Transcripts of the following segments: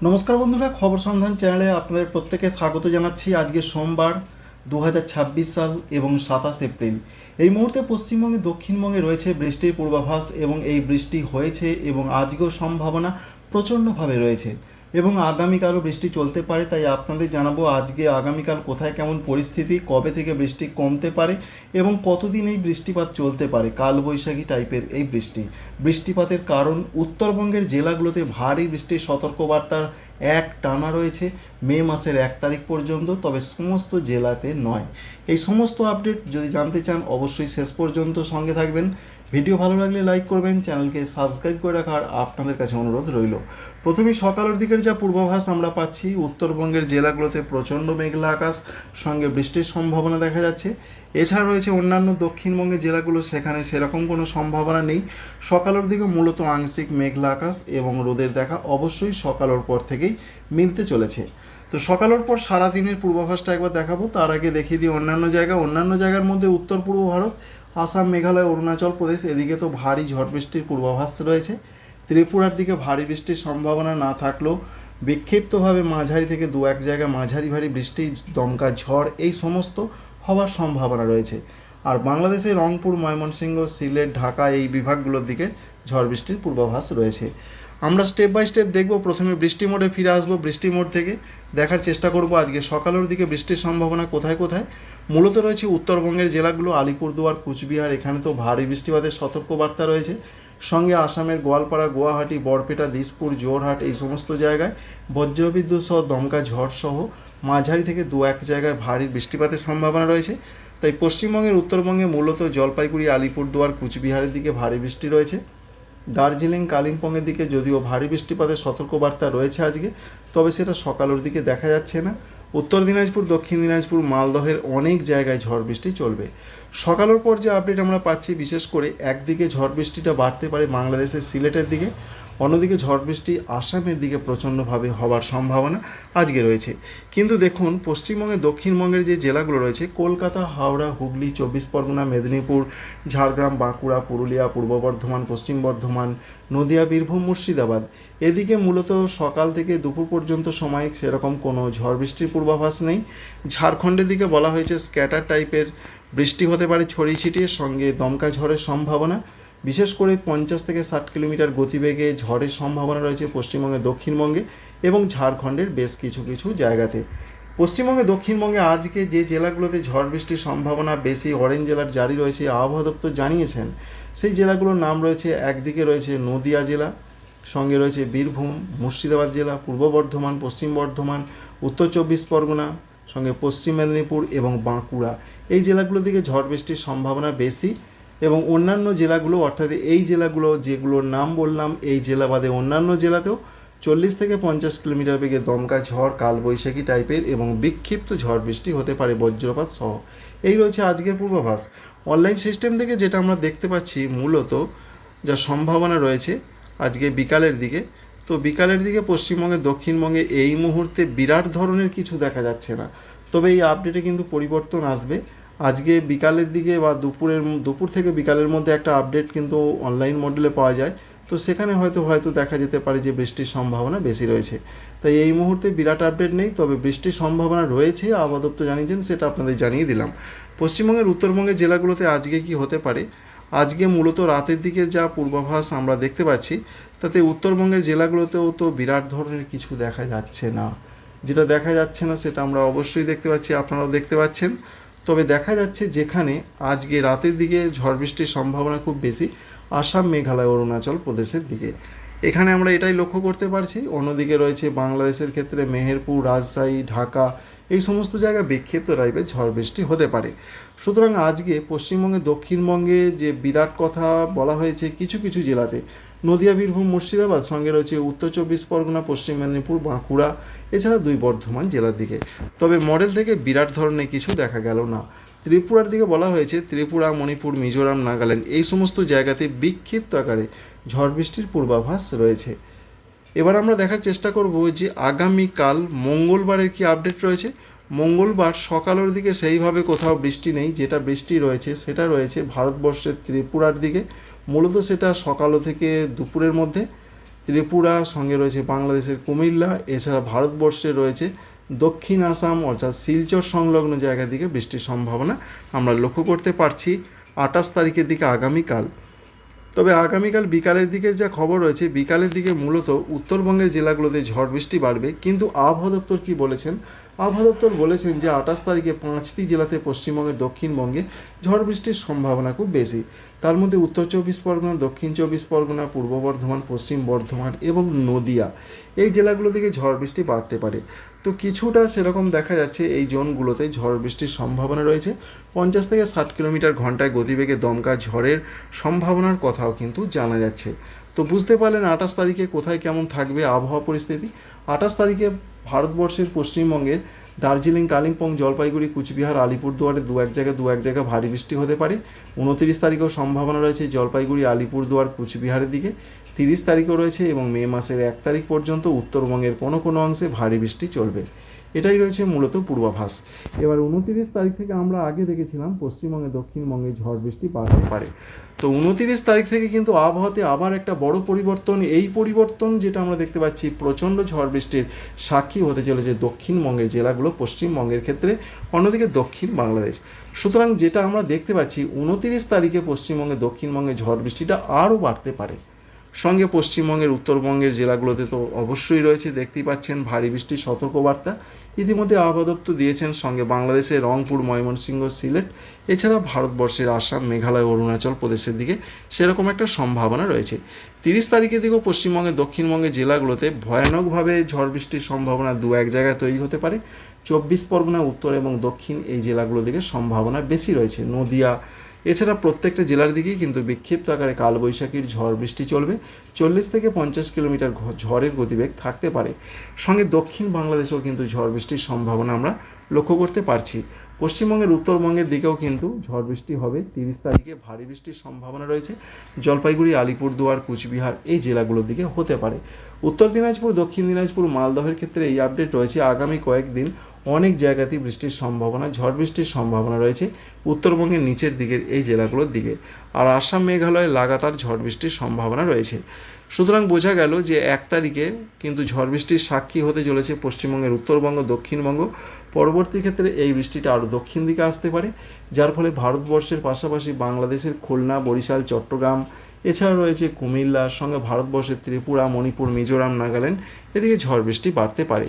নমস্কার বন্ধুরা, খবর সন্ধান চ্যানেলে আপনাদের প্রত্যেকে স্বাগত জানাচ্ছি। আজকে সোমবার 2026 সাল এবং 27 এপ্রিল। এই মুহূর্তে পশ্চিমবঙ্গে দক্ষিণবঙ্গে রয়েছে বৃষ্টির পূর্বাভাস এবং এই বৃষ্টি হয়েছে এবং আজকেও সম্ভাবনা প্রচণ্ডভাবে রয়েছে এবং আগামীকালও বৃষ্টি চলতে পারে। তাই আপনাদের জানাবো আজকে আগামীকাল কোথায় কেমন পরিস্থিতি, কবে থেকে বৃষ্টি কমতে পারে এবং কতদিন এই বৃষ্টিপাত চলতে পারে। কালবৈশাখী টাইপের এই বৃষ্টিপাতের কারণ উত্তরবঙ্গের জেলাগুলোতে ভারী বৃষ্টির সতর্কবার্তার এক টানা রয়েছে মে মাসের 1 তারিখ পর্যন্ত, তবে সমস্ত জেলাতে নয়। এই সমস্ত আপডেট যদি জানতে চান অবশ্যই শেষ পর্যন্ত সঙ্গে থাকবেন। ভিডিও ভালো লাগলে লাইক করবেন, চ্যানেলকে সাবস্ক্রাইব করে রাখার আপনাদের কাছে অনুরোধ রইল। প্রথমেই সকালের দিকের যা পূর্বাভাস আমরা পাচ্ছি, উত্তরবঙ্গের জেলাগুলোতে প্রচণ্ড মেঘলা আকাশ, সঙ্গে বৃষ্টির সম্ভাবনা দেখা যাচ্ছে। এছাড়া রয়েছে অন্যান্য দক্ষিণবঙ্গের জেলাগুলো, সেখানে সেরকম কোনো সম্ভাবনা নেই। সকালের দিকে মূলত আংশিক মেঘলা আকাশ এবং রোদের দেখা অবশ্যই সকালের পর থেকেই মিলতে চলেছে। তো সকালের পর সারাদিনের পূর্বাভাসটা একবার দেখাবো, তার আগে দেখিয়ে দিই অন্যান্য জায়গার মধ্যে উত্তর পূর্ব ভারত, আসাম, মেঘালয়, অরুণাচল প্রদেশ, এদিকে তো ভারী ঝড় বৃষ্টির পূর্বাভাস রয়েছে। ত্রিপুরার দিকে ভারী বৃষ্টির সম্ভাবনা না থাকলেও বিক্ষিপ্তভাবে মাঝারি থেকে দু এক জায়গায় মাঝারি ভারী বৃষ্টি, দমকা ঝড় এই সমস্ত হওয়ার সম্ভাবনা রয়েছে। আর বাংলাদেশে রংপুর, ময়মনসিংহ, সিলেট, ঢাকা এই বিভাগগুলোর দিকে ঝড় বৃষ্টির পূর্বাভাস রয়েছে। আমরা স্টেপ বাই স্টেপ দেখব। প্রথমে বৃষ্টি মোডে ফিরে আসবো। বৃষ্টি মোড থেকে দেখার চেষ্টা করব আজকে সকালের দিকে বৃষ্টির সম্ভাবনা কোথায় কোথায়। মূলত রয়েছে উত্তরবঙ্গের জেলাগুলো, আলিপুরদুয়ার, কুচবিহার, এখানে তো ভারী বৃষ্টিপাতের সতর্কবার্তা রয়েছে। সঙ্গে আসামের গোয়ালপাড়া, গুয়াহাটি, বরপেটা, দিসপুর, জোরহাট এই সমস্ত জায়গায় বজ্রবিদ্যুৎ সহ দমকা ঝড় সহ মাঝারি থেকে দু এক জায়গায় ভারী বৃষ্টিপাতের সম্ভাবনা রয়েছে। তাই পশ্চিমবঙ্গের উত্তরবঙ্গে মূলত জলপাইগুড়ি, আলিপুরদুয়ার, কুচবিহারের দিকে ভারী বৃষ্টি রয়েছে। দার্জিলিং, কালিম্পংয়ের দিকে যদিও ভারী বৃষ্টিপাতের সতর্কবার্তা রয়েছে আজকে, তবে সেটা সকালের দিকে দেখা যাচ্ছে না। উত্তর দিনাজপুর, দক্ষিণ দিনাজপুর, মালদহের অনেক জায়গায় ঝড় বৃষ্টি চলবে। সকালের পর যে আপডেট আমরা পাচ্ছি, বিশেষ করে একদিকে ঝড় বৃষ্টিটা বাড়তে পারে বাংলাদেশের সিলেটের দিকে, অন্যদিকে ঝড় বৃষ্টি আসামের দিকে প্রচণ্ডভাবে হওয়ার সম্ভাবনা আজকে রয়েছে। কিন্তু দেখুন, পশ্চিমবঙ্গের দক্ষিণবঙ্গের যে জেলাগুলো রয়েছে, কলকাতা, হাওড়া, হুগলি, 24 পরগনা, মেদিনীপুর, ঝাড়গ্রাম, বাঁকুড়া, পুরুলিয়া, পূর্ব বর্ধমান, পশ্চিম বর্ধমান, নদিয়া, বীরভূম, মুর্শিদাবাদ, এদিকে মূলত সকাল থেকে দুপুর পর্যন্ত সময় সেরকম কোনো ঝড় বৃষ্টির পূর্বাভাস নেই। ঝাড়খণ্ডের দিকে বলা হয়েছে স্ক্যাটার টাইপের বৃষ্টি হতে পারে ছড়িয়ে ছিটিয়ে, সঙ্গে দমকা ঝড়ের সম্ভাবনা। বিশেষ করে 50 থেকে 60 কিলোমিটার গতিবেগে ঝড়ের সম্ভাবনা রয়েছে পশ্চিমবঙ্গে, দক্ষিণবঙ্গে এবং ঝাড়খণ্ডের বেশ কিছু কিছু জায়গাতে। পশ্চিমবঙ্গে, দক্ষিণবঙ্গে আজকে যে জেলাগুলোতে ঝড় বৃষ্টির সম্ভাবনা বেশি অরেঞ্জ অ্যালার্ট জারি রয়েছে, আবহাওয়া দপ্তর জানিয়েছেন সেই জেলাগুলোর নাম রয়েছে, একদিকে রয়েছে নদিয়া জেলা, সঙ্গে রয়েছে বীরভূম, মুর্শিদাবাদ জেলা, পূর্ব বর্ধমান, পশ্চিম বর্ধমান, উত্তর 24 পরগনা, সঙ্গে পশ্চিম মেদিনীপুর এবং বাঁকুড়া। এই জেলাগুলোর দিকে ঝড় বৃষ্টির সম্ভাবনা বেশি এবং অন্যান্য জেলাগুলো, অর্থাৎ এই জেলাগুলো যেগুলোর নাম বললাম, এই জেলা বাদে অন্যান্য জেলাতেও 40 থেকে 50 কিলোমিটার বেগে দমকা ঝড়, কালবৈশাখী টাইপের এবং বিক্ষিপ্ত ঝড় বৃষ্টি হতে পারে বজ্রপাত সহ। এই রয়েছে আজকের পূর্বাভাস। অনলাইন সিস্টেম থেকে যেটা আমরা দেখতে পাচ্ছি, মূলত যা সম্ভাবনা রয়েছে আজকে বিকালের দিকে, তো বিকালের দিকে পশ্চিমবঙ্গে, দক্ষিণবঙ্গে এই মুহূর্তে বিরাট ধরনের কিছু দেখা যাচ্ছে না, তবে এই আপডেটে কিন্তু পরিবর্তন আসবে। আজকে বিকালের দিকে বা দুপুর থেকে বিকালের মধ্যে একটা আপডেট কিন্তু অনলাইন মডেলে পাওয়া যায়, তো সেখানে হয়তো দেখা যেতে পারে যে বৃষ্টির সম্ভাবনা বেশি রয়েছে। তাই এই মুহূর্তে বিরাট আপডেট নেই, তবে বৃষ্টির সম্ভাবনা রয়েছে, আবহাওয়া দপ্তর জানিয়েছেন, সেটা আপনাদের জানিয়ে দিলাম। পশ্চিমবঙ্গের উত্তরবঙ্গের জেলাগুলোতে আজকে কি হতে পারে, আজকে মূলত রাতের দিকের যা পূর্বাভাস আমরা দেখতে পাচ্ছি, তাতে উত্তরবঙ্গের জেলাগুলোতেও তো বিরাট ধরনের কিছু দেখা যাচ্ছে না। যেটা দেখা যাচ্ছে না সেটা আমরা অবশ্যই দেখতে পাচ্ছি, আপনারাও দেখতে পাচ্ছেন। তবে দেখা যাচ্ছে যেখানে আজকে রাতের দিকে ঝড় বৃষ্টির সম্ভাবনা খুব বেশি, আসাম, মেঘালয়, অরুণাচল প্রদেশের দিকে, এখানে আমরা এটাই লক্ষ্য করতে পারছি। অন্যদিকে রয়েছে বাংলাদেশের ক্ষেত্রে মেহেরপুর, রাজশাহী, ঢাকা এই সমস্ত জায়গায় বিক্ষিপ্ত টাইপের ঝড় বৃষ্টি হতে পারে। সুতরাং আজকে পশ্চিমবঙ্গে, দক্ষিণবঙ্গে যে বিরাট কথা বলা হয়েছে কিছু কিছু জেলাতে, নদিয়া, বীরভূম, মুর্শিদাবাদ, সঙ্গে রয়েছে উত্তর 24 পরগনা, পশ্চিম মেদিনীপুর, বাঁকুড়া, এছাড়া 2 বর্ধমান জেলার দিকে, তবে মডেল থেকে বিরাট ধরনের কিছু দেখা গেল না। ত্রিপুরার দিকে বলা হয়েছে ত্রিপুরা, মণিপুর, মিজোরাম, নাগাল্যান্ড এই সমস্ত জায়গাতে বিক্ষিপ্ত আকারে ঝড় বৃষ্টির পূর্বাভাস রয়েছে। এবার আমরা দেখার চেষ্টা করব যে আগামীকাল মঙ্গলবারের কি আপডেট রয়েছে। মঙ্গলবার সকালের দিকে সেইভাবে কোথাও বৃষ্টি নেই, যেটা বৃষ্টি রয়েছে সেটা রয়েছে ভারতবর্ষের ত্রিপুরার দিকে, মূলত সেটা সকাল থেকে দুপুরের মধ্যে। ত্রিপুরা, সঙ্গে রয়েছে বাংলাদেশের কুমিল্লা, এছাড়া ভারতবর্ষে রয়েছে দক্ষিণ আসাম অর্থাৎ শিলচর সংলগ্ন জায়গা দিকে বৃষ্টির সম্ভাবনা আমরা লক্ষ্য করতে পারছি 28 তারিখের দিকে আগামীকাল। তবে আগামীকাল বিকালের দিকের যা খবর রয়েছে, বিকালের দিকে মূলত উত্তরবঙ্গের জেলাগুলোতে ঝড় বৃষ্টি বাড়বে। কিন্তু আবহাওয়া দপ্তর কী বলেছেন? আবহাওয়া দপ্তর বলেছেন যে 28 তারিখে 5টি জেলাতে পশ্চিমবঙ্গের দক্ষিণবঙ্গে ঝড় বৃষ্টির সম্ভাবনা খুব বেশি। তার মধ্যে উত্তর 24 পরগনা, দক্ষিণ 24 পরগনা, পূর্ব বর্ধমান, পশ্চিম বর্ধমান এবং নদিয়া এই জেলাগুলো থেকে ঝড় বৃষ্টি বাড়তে পারে। তো কিছুটা সেরকম দেখা যাচ্ছে এই জোনগুলোতে ঝড় বৃষ্টির সম্ভাবনা রয়েছে। 50 থেকে 60 কিলোমিটার ঘন্টায় গতিবেগে দমকা ঝড়ের সম্ভাবনার কথাও কিন্তু জানা যাচ্ছে। তো বুঝতে পারলেন 28 তারিখে কোথায় কেমন থাকবে আবহাওয়া পরিস্থিতি। 28 তারিখে ভারতবর্ষের পশ্চিমবঙ্গের দার্জিলিং, কালিম্পং, জলপাইগুড়ি, কুচবিহার, আলিপুরদুয়ারে দু এক জায়গায় ভারী বৃষ্টি হতে পারে। 29 তারিখেও সম্ভাবনা রয়েছে জলপাইগুড়ি, আলিপুরদুয়ার, কুচবিহারের দিকে। 30 তারিখও রয়েছে এবং মে মাসের 1 তারিখ পর্যন্ত উত্তরবঙ্গের কোনো কোনো অংশে ভারী বৃষ্টি চলবে। এটাই রয়েছে মূলত পূর্বাভাস। এবার 29 তারিখ থেকে আমরা আগে দেখেছিলাম পশ্চিমবঙ্গে, দক্ষিণবঙ্গে ঝড় বৃষ্টি বাড়তে পারে। তো 29 তারিখ থেকে কিন্তু আবহাওয়াতে আবার একটা বড় পরিবর্তন। এই পরিবর্তন যেটা আমরা দেখতে পাচ্ছি, প্রচণ্ড ঝড় বৃষ্টির সাক্ষী হতে চলেছে দক্ষিণবঙ্গের জেলাগুলো পশ্চিমবঙ্গের ক্ষেত্রে, অন্যদিকে দক্ষিণ বাংলাদেশ। সুতরাং যেটা আমরা দেখতে পাচ্ছি 29 তারিখে পশ্চিমবঙ্গে, দক্ষিণবঙ্গে ঝড় বৃষ্টিটা আরও বাড়তে পারে। সঙ্গে পশ্চিমবঙ্গের উত্তরবঙ্গের জেলাগুলোতে তো অবশ্যই রয়েছে, দেখতেই পাচ্ছেন ভারী বৃষ্টির সতর্কবার্তা ইতিমধ্যে আবহাওয়া দপ্তর দিয়েছেন। সঙ্গে বাংলাদেশের রংপুর, ময়মনসিংহ, সিলেট, এছাড়া ভারতবর্ষের আসাম, মেঘালয়, অরুণাচল প্রদেশের দিকে সেরকম একটা সম্ভাবনা রয়েছে। 30 তারিখের দিকেও পশ্চিমবঙ্গের, দক্ষিণবঙ্গের জেলাগুলোতে ভয়ানকভাবে ঝড় বৃষ্টির সম্ভাবনা দু এক জায়গায় তৈরি হতে পারে। 24 পরগনা, উত্তর এবং দক্ষিণ এই জেলাগুলোর দিকে সম্ভাবনা বেশি রয়েছে। নদিয়া, এছাড়া প্রত্যেকটা জেলার দিকেই কিন্তু বিক্ষিপ্ত আকারে কালবৈশাখীর ঝড় বৃষ্টি চলবে। 40 থেকে 50 কিলোমিটার ঝড়ের গতিবেগ থাকতে পারে। সঙ্গে দক্ষিণ বাংলাদেশেও কিন্তু ঝড় বৃষ্টির সম্ভাবনা আমরা লক্ষ্য করতে পারছি। পশ্চিমবঙ্গের, উত্তরবঙ্গের দিকেও কিন্তু ঝড় বৃষ্টি হবে। 30 তারিখে ভারী বৃষ্টির সম্ভাবনা রয়েছে জলপাইগুড়ি, আলিপুরদুয়ার, কুচবিহার এই জেলাগুলোর দিকে হতে পারে। উত্তর দিনাজপুর, দক্ষিণ দিনাজপুর, মালদহের ক্ষেত্রে এই আপডেট রয়েছে। আগামী কয়েকদিন অনেক জায়গাতেই বৃষ্টির সম্ভাবনা, ঝড় বৃষ্টির সম্ভাবনা রয়েছে উত্তরবঙ্গের নিচের দিকের এই জেলাগুলোর দিকে। আর আসাম, মেঘালয়ে লাগাতার ঝড় বৃষ্টির সম্ভাবনা রয়েছে। সুতরাং বোঝা গেল যে 1 তারিখে কিন্তু ঝড় বৃষ্টির সাক্ষী হতে চলেছে পশ্চিমবঙ্গের উত্তরবঙ্গ, দক্ষিণবঙ্গ। পরবর্তী ক্ষেত্রে এই বৃষ্টিটা আরও দক্ষিণ দিকে আসতে পারে, যার ফলে ভারতবর্ষের পাশাপাশি বাংলাদেশের খুলনা, বরিশাল, চট্টগ্রাম, এছাড়া রয়েছে কুমিল্লার সঙ্গে ভারতবর্ষের ত্রিপুরা, মণিপুর, মিজোরাম, নাগাল্যান্ড এদিকে ঝড় বৃষ্টি বাড়তে পারে।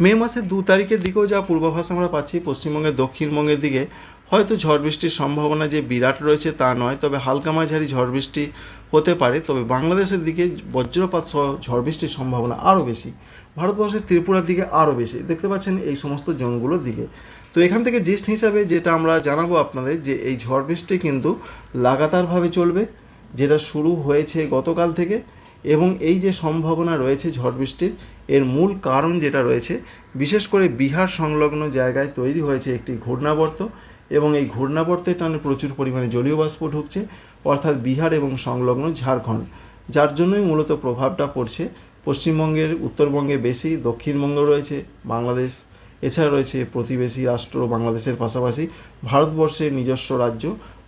মে মাসের 2 তারিখের দিকেও যা পূর্বাভাস আমরা পাচ্ছি, পশ্চিমবঙ্গের, দক্ষিণবঙ্গের দিকে হয়তো ঝড় বৃষ্টির সম্ভাবনা যে বিরাট রয়েছে তা নয়, তবে হালকা মাঝারি ঝড় বৃষ্টি হতে পারে। তবে বাংলাদেশের দিকে বজ্রপাত সহ ঝড় বৃষ্টির সম্ভাবনা আরও বেশি, ভারতবর্ষের ত্রিপুরার দিকে আরও বেশি, দেখতে পাচ্ছেন এই সমস্ত জোনগুলোর দিকে। তো এখান থেকে জিস্ট হিসাবে যেটা আমরা জানাবো আপনাদের, যে এই ঝড় বৃষ্টি কিন্তু লাগাতারভাবে চলবে, যেটা শুরু হয়েছে গতকাল থেকে। এবং এই যে সম্ভাবনা রয়েছে ঝড় বৃষ্টির, এর মূল কারণ যেটা রয়েছে, বিশেষ করে বিহার সংলগ্ন জায়গায় তৈরি হয়েছে একটি ঘূর্ণাবর্ত, এবং এই ঘূর্ণাবর্তের টানে প্রচুর পরিমাণে জলীয় বাষ্প ঢুকছে, অর্থাৎ বিহার এবং সংলগ্ন ঝাড়খণ্ড, যার জন্যই মূলত প্রভাবটা পড়ছে পশ্চিমবঙ্গের, উত্তরবঙ্গে বেশি, দক্ষিণবঙ্গ রয়েছে, বাংলাদেশ, এছাড়া রয়েছে প্রতিবেশী রাষ্ট্র বাংলাদেশের পাশাপাশি ভারতবর্ষের নিজস্ব রাজ্য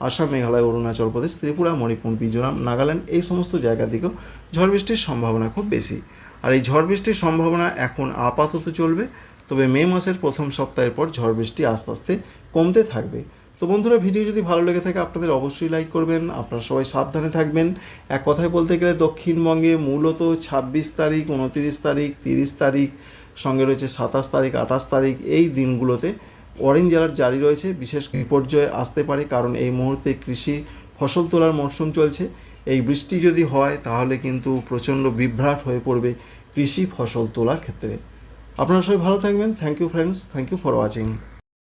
আসাম, মেঘালয়, অরুণাচল প্রদেশ, ত্রিপুরা, মণিপুর, মিজোরাম, নাগাল্যান্ড এই সমস্ত জায়গার দিকেও ঝড় বৃষ্টির সম্ভাবনা খুব বেশি। আর এই ঝড় বৃষ্টির সম্ভাবনা এখন আপাতত চলবে, তবে মে মাসের প্রথম সপ্তাহের পর ঝড় বৃষ্টি আস্তে আস্তে কমতে থাকবে। তো বন্ধুরা, ভিডিও যদি ভালো লেগে থাকে আপনাদের অবশ্যই লাইক করবেন। আপনারা সবাই সাবধানে থাকবেন। এক কথায় বলতে গেলে দক্ষিণবঙ্গে মূলত 26 তারিখ, 29 তারিখ, 30 তারিখ, সঙ্গে রয়েছে 27 তারিখ, 28 তারিখ এই দিনগুলোতে অরেঞ্জ অ্যালার্ট জারি রয়েছে। বিশেষ বিপর্যয় আসতে পারে, কারণ এই মুহূর্তে কৃষি ফসল তোলার মরশুম চলছে। এই বৃষ্টি যদি হয় তাহলে কিন্তু প্রচণ্ড বিভ্রাট হয়ে পড়বে কৃষি ফসল তোলার ক্ষেত্রে। আপনারা সবাই ভালো থাকবেন। Thank you friends, thank you for watching.